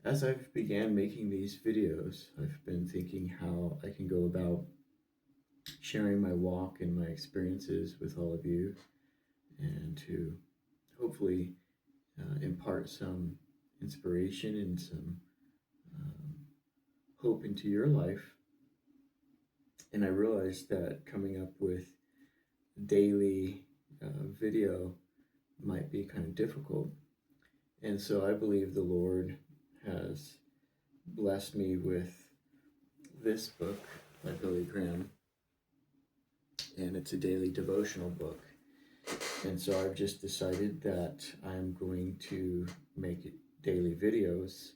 As I've began making these videos, I've been thinking how I can go about sharing my walk and my experiences with all of you, and to hopefully impart some inspiration and some um, hope into your life. And I realized that coming up with daily video might be kind of difficult. And so I believe the Lord has blessed me with this book by Billy Graham, and it's a daily devotional book. And so I've just decided that I'm going to make daily videos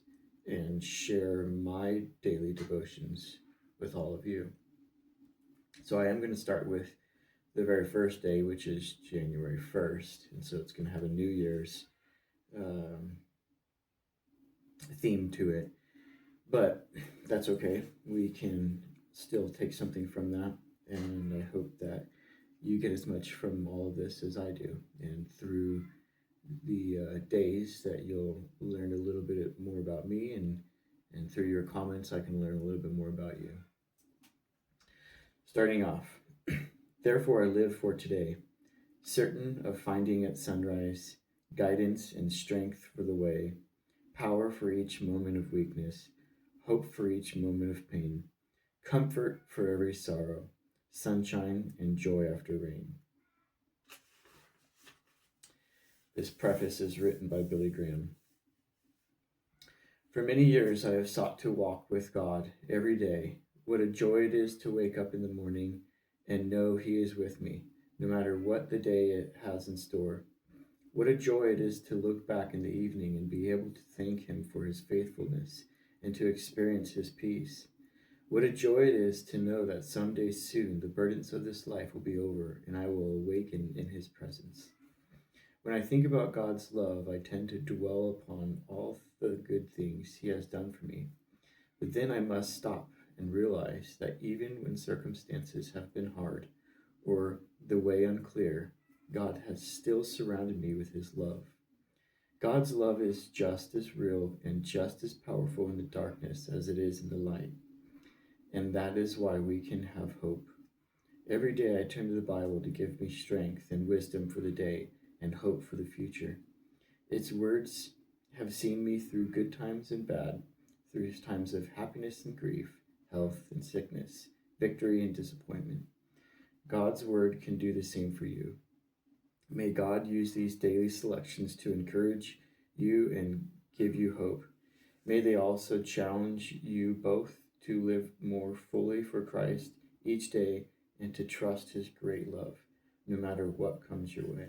and share my daily devotions with all of you. So I am going to start with the very first day, which is January 1st. And so it's going to have a New Year's um, theme to it. But that's okay. We can still take something from that. And I hope that you get as much from all of this as I do. And through the days that you'll learn a little bit more about me, and through your comments, I can learn a little bit more about you. Starting off, therefore I live for today, certain of finding at sunrise guidance and strength for the way, power for each moment of weakness, hope for each moment of pain, comfort for every sorrow, sunshine and joy after rain. This preface is written by Billy Graham. For many years, I have sought to walk with God every day. What a joy it is to wake up in the morning and know He is with me, no matter what the day it has in store. What a joy it is to look back in the evening and be able to thank Him for His faithfulness and to experience His peace. What a joy it is to know that someday soon the burdens of this life will be over and I will awaken in His presence. When I think about God's love, I tend to dwell upon all the good things He has done for me. But then I must stop and realize that even when circumstances have been hard or the way unclear, God has still surrounded me with His love. God's love is just as real and just as powerful in the darkness as it is in the light. And that is why we can have hope. Every day I turn to the Bible to give me strength and wisdom for the day and hope for the future. Its words have seen me through good times and bad, through times of happiness and grief, health and sickness, victory and disappointment. God's word can do the same for you. May God use these daily selections to encourage you and give you hope. May they also challenge you both to live more fully for Christ each day and to trust His great love, no matter what comes your way.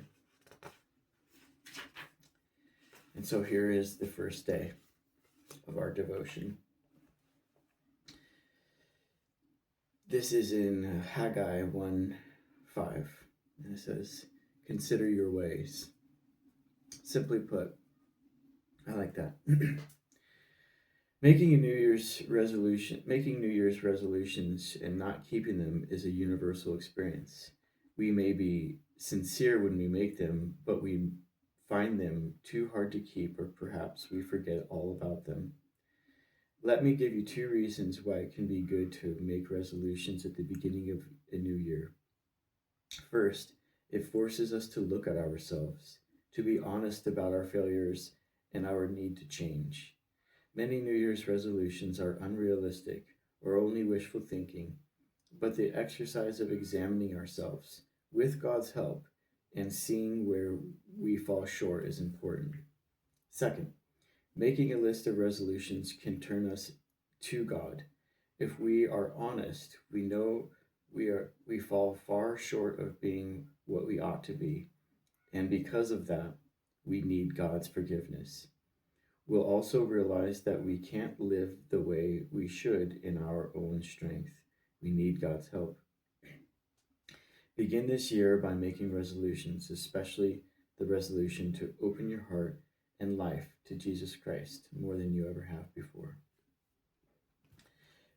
And so here is the first day of our devotion. This is in Haggai 1:5. And it says, consider your ways. Simply put, I like that. Making New Year's resolutions and not keeping them is a universal experience. We may be sincere when we make them, but we find them too hard to keep, or perhaps we forget all about them. Let me give you two reasons why it can be good to make resolutions at the beginning of a new year. First, it forces us to look at ourselves, to be honest about our failures and our need to change. Many New Year's resolutions are unrealistic or only wishful thinking, but the exercise of examining ourselves with God's help and seeing where we fall short is important. Second, making a list of resolutions can turn us to God. If we are honest, we know we fall far short of being what we ought to be, and because of that, we need God's forgiveness. We'll also realize that we can't live the way we should in our own strength. We need God's help. Begin this year by making resolutions, especially the resolution to open your heart and life to Jesus Christ more than you ever have before.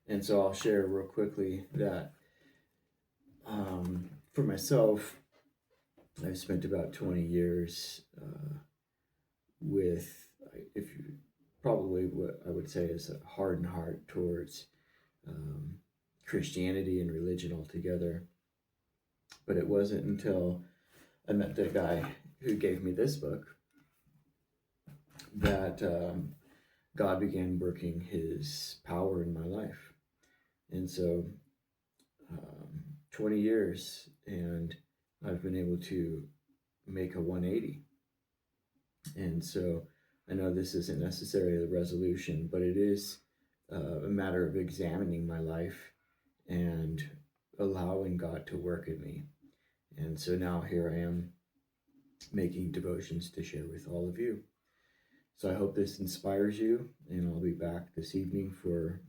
And so I'll share real quickly that for myself, I've spent about 20 years with, if you probably what I would say is a hardened heart towards um, Christianity and religion altogether. But it wasn't until I met the guy who gave me this book that God began working His power in my life. And so, 20 years, and I've been able to make a 180. And so, I know this isn't necessarily the resolution, but it is a matter of examining my life and allowing God to work in me. And so now here I am making devotions to share with all of you. So I hope this inspires you, and I'll be back this evening for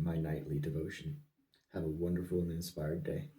my nightly devotion. Have a wonderful and inspired day.